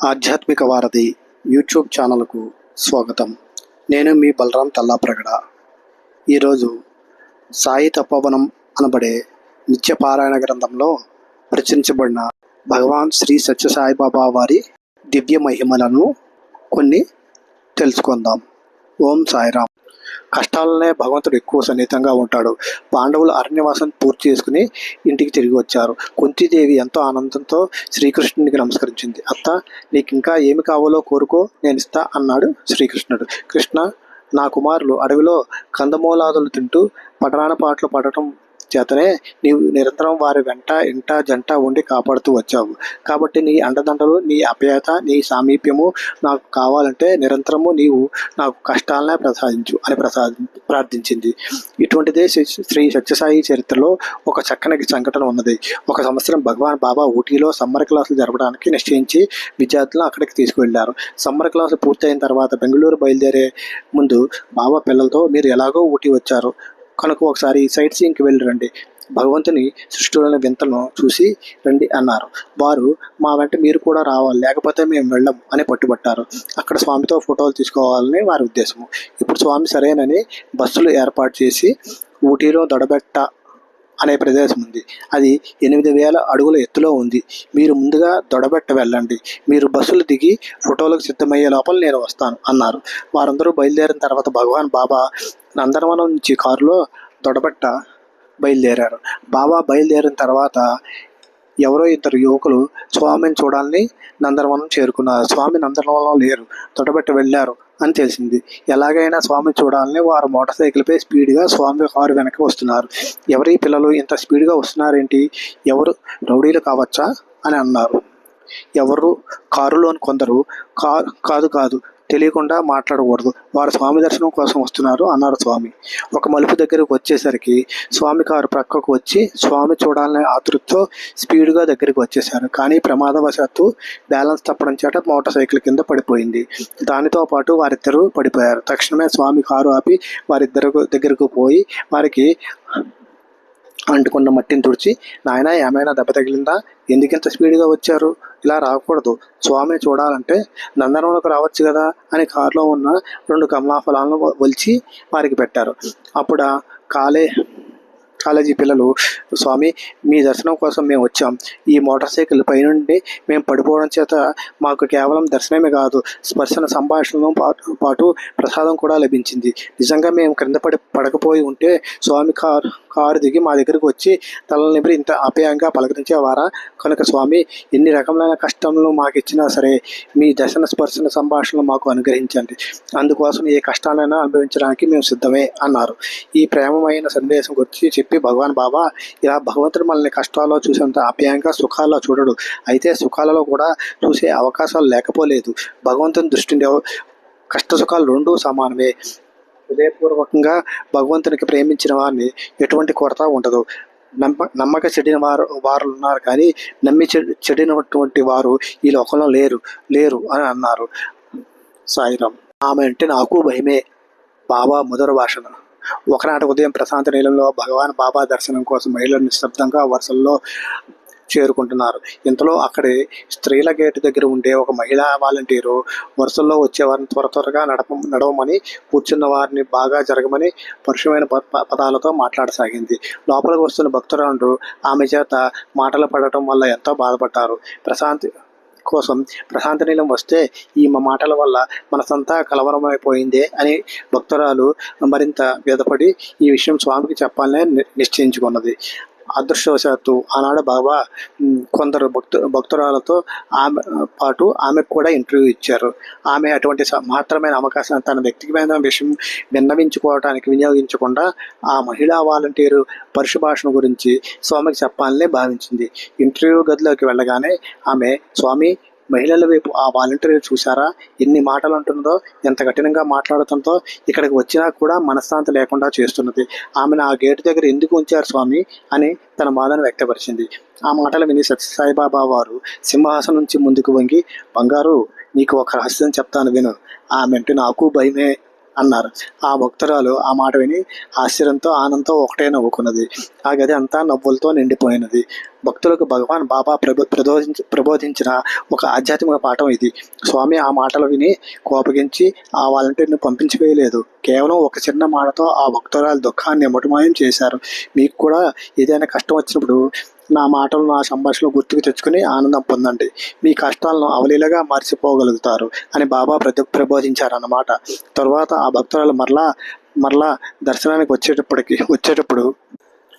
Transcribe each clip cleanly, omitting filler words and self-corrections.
ఆధ్యాత్మిక వారధి యూట్యూబ్ ఛానల్కు స్వాగతం. నేను మీ బలరాం తల్లాప్రగడ. ఈరోజు సాయి తపోవనం అనబడే నిత్యపారాయణ గ్రంథంలో ప్రచురించబడిన భగవాన్ శ్రీ సత్యసాయిబాబా వారి దివ్య మహిమలను కొన్ని తెలుసుకుందాం. ఓం సాయిరాం. కష్టాలనే భగవంతుడు ఎక్కువ సన్నిహితంగా ఉంటాడు. పాండవులు అరణ్యవాసం పూర్తి చేసుకుని ఇంటికి తిరిగి వచ్చారు. కుంతీదేవి ఎంతో ఆనందంతో శ్రీకృష్ణునికి నమస్కరించింది. అత్త, నీకు ఇంకా ఏమి కావాలో కోరుకో, నేను ఇస్తా అన్నాడు శ్రీకృష్ణుడు. కృష్ణ, నా కుమారులు అడవిలో కందమూలాదులు తింటూ పడరాన పాటలు పడటం చేతనే నీవు నిరంతరం వారి వెంట ఇంట జంట ఉండి కాపాడుతూ వచ్చావు. కాబట్టి నీ అండదండలు, నీ అభ్యత, నీ సామీప్యము నాకు కావాలంటే నిరంతరము నీవు నాకు కష్టాలనే ప్రసాదించు అని ప్రార్థించింది. ఇటువంటిదే శ్రీ సత్యసాయి చరిత్రలో ఒక చక్కని సంఘటన ఉన్నది. ఒక సంవత్సరం భగవాన్ బాబా ఊటీలో సమ్మర్ క్లాసులు జరపడానికి నిశ్చయించి విద్యార్థులను అక్కడికి తీసుకువెళ్లారు. సమ్మర్ క్లాసులు పూర్తయిన తర్వాత బెంగళూరు బయలుదేరే ముందు బాబా పిల్లలతో, మీరు ఎలాగో ఊటీ వచ్చారు కనుక ఒకసారి సైట్ సీయింగ్కి వెళ్ళి రండి, భగవంతుని సృష్టిలోని వింతలను చూసి రండి అన్నారు. వారు, మా వెంట మీరు కూడా రావాలి, లేకపోతే మేము వెళ్ళం అని పట్టుబట్టారు. అక్కడ స్వామితో ఫోటోలు తీసుకోవాలని వారి ఉద్దేశము. ఇప్పుడు స్వామి సరేనని బస్సులు ఏర్పాటు చేసి ఊటీలో దొడబెట్ట అనే ప్రదేశం ఉంది. అది 8,000 అడుగుల ఎత్తులో ఉంది. మీరు ముందుగా దొడబెట్ట వెళ్ళండి, మీరు బస్సులు దిగి ఫోటోలకు సిద్ధమయ్యే లోపల నేను వస్తాను అన్నారు. వారందరూ బయలుదేరిన తర్వాత భగవాన్ బాబా నందనవనం నుంచి కారులో దొడబెట్ట బయలుదేరారు. బాబా బయలుదేరిన తర్వాత ఎవరో ఇద్దరు యువకులు స్వామిని చూడాలని నందనవనం చేరుకున్నారు. స్వామి నందనవనం లేరు, తొడబెట్ట వెళ్ళారు అని తెలిసింది. ఎలాగైనా స్వామిని చూడాలని వారు మోటార్ సైకిల్పై స్పీడ్గా స్వామి కారు వెనక వస్తున్నారు. ఎవరి పిల్లలు ఇంత స్పీడ్గా వస్తున్నారేంటి, ఎవరు రౌడీలు కావచ్చా అని అన్నారు. ఎవరు కారులోని కొందరు, కాదు తెలియకుండా మాట్లాడకూడదు, వారు స్వామి దర్శనం కోసం వస్తున్నారు అన్నారు స్వామి. ఒక మలుపు దగ్గరకు వచ్చేసరికి స్వామి కారు ప్రక్కకు వచ్చి స్వామి చూడాలనే ఆతృతతో స్పీడ్గా దగ్గరికి వచ్చేశారు. కానీ ప్రమాదవశాత్తు బ్యాలెన్స్ తప్పడం చేత మోటార్ సైకిల్ కింద పడిపోయింది. దానితో పాటు వారిద్దరూ పడిపోయారు. తక్షణమే స్వామి కారు ఆపి వారిద్దరు దగ్గరకు పోయి వారికి అంటుకున్న మట్టిని తుడిచి, నాయన ఏమైనా దెబ్బ తగిలిందా, ఎందుకింత స్పీడ్గా వచ్చారు, ఇలా రాకూడదు, స్వామిని చూడాలంటే నందనవనకు రావచ్చు కదా అని కారులో ఉన్న 2 కమలాఫలాలను ఒలిచి వారికి పెట్టారు. అప్పుడు కాలేజీ పిల్లలు, స్వామి మీ దర్శనం కోసం మేము వచ్చాం, ఈ మోటార్ సైకిల్ పైనుండి మేము పడిపోవడం చేత మాకు కేవలం దర్శనమే కాదు, స్పర్శన సంభాషణను పాటు ప్రసాదం కూడా లభించింది. నిజంగా మేము క్రింద పడకపోయి ఉంటే స్వామి కారు దిగి మా దగ్గరకు వచ్చి తలలు నిమిరి ఇంత ఆప్యాయంగా పలకరించేవారా? కనుక స్వామి ఎన్ని రకములైన కష్టములు మాకు ఇచ్చినా సరే మీ దర్శన స్పర్శన సంభాషణలు మాకు అనుగ్రహించండి, అందుకోసం ఏ కష్టాలైనా అనుభవించడానికి మేము సిద్ధమే అన్నారు. ఈ ప్రేమమైన సందేశం గురించి చెప్పి భగవాన్ బాబా, ఇలా భగవంతుడు మనల్ని కష్టాల్లో చూసేంత ఆప్యాయంగా సుఖాల్లో చూడడు, అయితే సుఖాలలో కూడా చూసే అవకాశాలు లేకపోలేదు. భగవంతుని దృష్టిలో కష్ట సుఖాలు 2 సమానమే. హృదయపూర్వకంగా భగవంతునికి ప్రేమించిన వారిని ఎటువంటి కొరత ఉండదు. నమ్మక చెడిన వారు ఉన్నారు, కానీ నమ్మి చెడినటువంటి వారు ఈ లోకంలో లేరు అని అన్నారు. సాయిరాం. ఆమె అంటే నాకు భయమే, బాబా మధుర భాషణ. ఒకనాటి ఉదయం ప్రశాంత నీలంలో భగవాన్ బాబా దర్శనం కోసం మహిళలు నిశ్శబ్దంగా వరుసల్లో చేరుకుంటున్నారు. ఇంతలో అక్కడి స్త్రీల గేటు దగ్గర ఉండే ఒక మహిళా వాలంటీరు వరుసల్లో వచ్చేవారిని త్వరగా నడవమని, కూర్చున్న వారిని బాగా జరగమని పరుషమైన పదాలతో మాట్లాడసాగింది. లోపలికి వస్తున్న భక్తురాండ్రు ఆమె చేత మాటలు పడటం వల్ల ఎంతో బాధపడ్డారు. ప్రశాంత నీలం వస్తే ఈ మాటల వల్ల మనసంతా కలవరమైపోయిందే అని భక్తురాలు మరింత వ్యధపడి ఈ విషయం స్వామికి చెప్పాలని నిశ్చయించుకున్నది. అదృష్టవశాత్తు ఆనాడు బాబా కొందరు భక్తురాలతో ఆమెకు కూడా ఇంటర్వ్యూ ఇచ్చారు. ఆమె అటువంటి మాత్రమైన అవకాశం తన వ్యక్తిగతమైన విషయం విన్నవించుకోవడానికి వినియోగించకుండా ఆ మహిళా వాలంటీరు పరుష భాషణ గురించి స్వామికి చెప్పాలని భావించింది. ఇంటర్వ్యూ గదిలోకి వెళ్ళగానే ఆమె, స్వామి మహిళల వైపు ఆ వాలంటీర్ చూసారా, ఎన్ని మాటలు అంటున్నదో, ఎంత కఠినంగా మాట్లాడుతుందో, ఇక్కడికి వచ్చినా కూడా మనశ్శాంతి లేకుండా చేస్తున్నది, ఆమెను ఆ గేటు దగ్గర ఎందుకు ఉంచారు స్వామి అని తన బాధను వ్యక్తపరిచింది. ఆ మాటలు విని సత్యసాయిబాబా వారు సింహాసనం నుంచి ముందుకు వంగి, బంగారు నీకు ఒక రహస్యం చెప్తాను విను, ఆమె అంటే నాకు భయమే, అన్నారు. ఆ భక్తురాలు ఆ మాట విని ఆశ్చర్యంతో ఆనందంతో ఒకటే నవ్వుకున్నది. ఆ గది అంతా నవ్వులతో నిండిపోయినది. భక్తులకు భగవాన్ బాబా ప్రబోధించిన ఒక ఆధ్యాత్మిక పాఠం ఇది. స్వామి ఆ మాటలు విని కోపగించి ఆ వాలంటీర్ని పంపించి వేయలేదు. కేవలం ఒక చిన్న మాటతో ఆ భక్తురాలి దుఃఖాన్ని మటుమాయం చేశారు. మీకు కూడా ఏదైనా కష్టం వచ్చినప్పుడు నా మాటలు, నా సంభాషణలు గుర్తుకు తెచ్చుకుని ఆనందం పొందండి. మీ కష్టాలను అవలీలగా మర్చిపోగలుగుతారు అని బాబా ప్రబోధించారన్నమాట. తరువాత ఆ భక్తురాలు మరలా దర్శనానికి వచ్చేటప్పుడు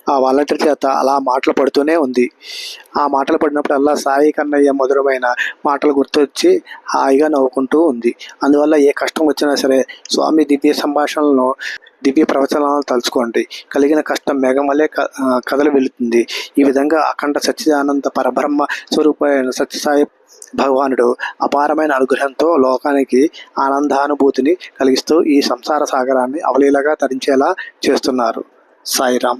ఆ వాలంటీర్ చేత అలా మాటలు పడుతూనే ఉంది. ఆ మాటలు పడినప్పుడల్లా సాయి కన్నయ్య మధురమైన మాటలు గుర్తొచ్చి హాయిగా నవ్వుకుంటూ ఉంది. అందువల్ల ఏ కష్టం వచ్చినా సరే స్వామి దివ్య సంభాషణలను, దివ్య ప్రవచనాలను తలుచుకోండి. కలిగిన కష్టం మేఘమలే కదలి వెళుతుంది. ఈ విధంగా అఖండ సచ్చిదానంద పరబ్రహ్మ స్వరూపమైన సత్యసాయి భగవానుడు అపారమైన అనుగ్రహంతో లోకానికి ఆనందానుభూతిని కలిగిస్తూ ఈ సంసార సాగరాన్ని అవలీలగా తరించేలా చేస్తున్నారు. సాయిరాం.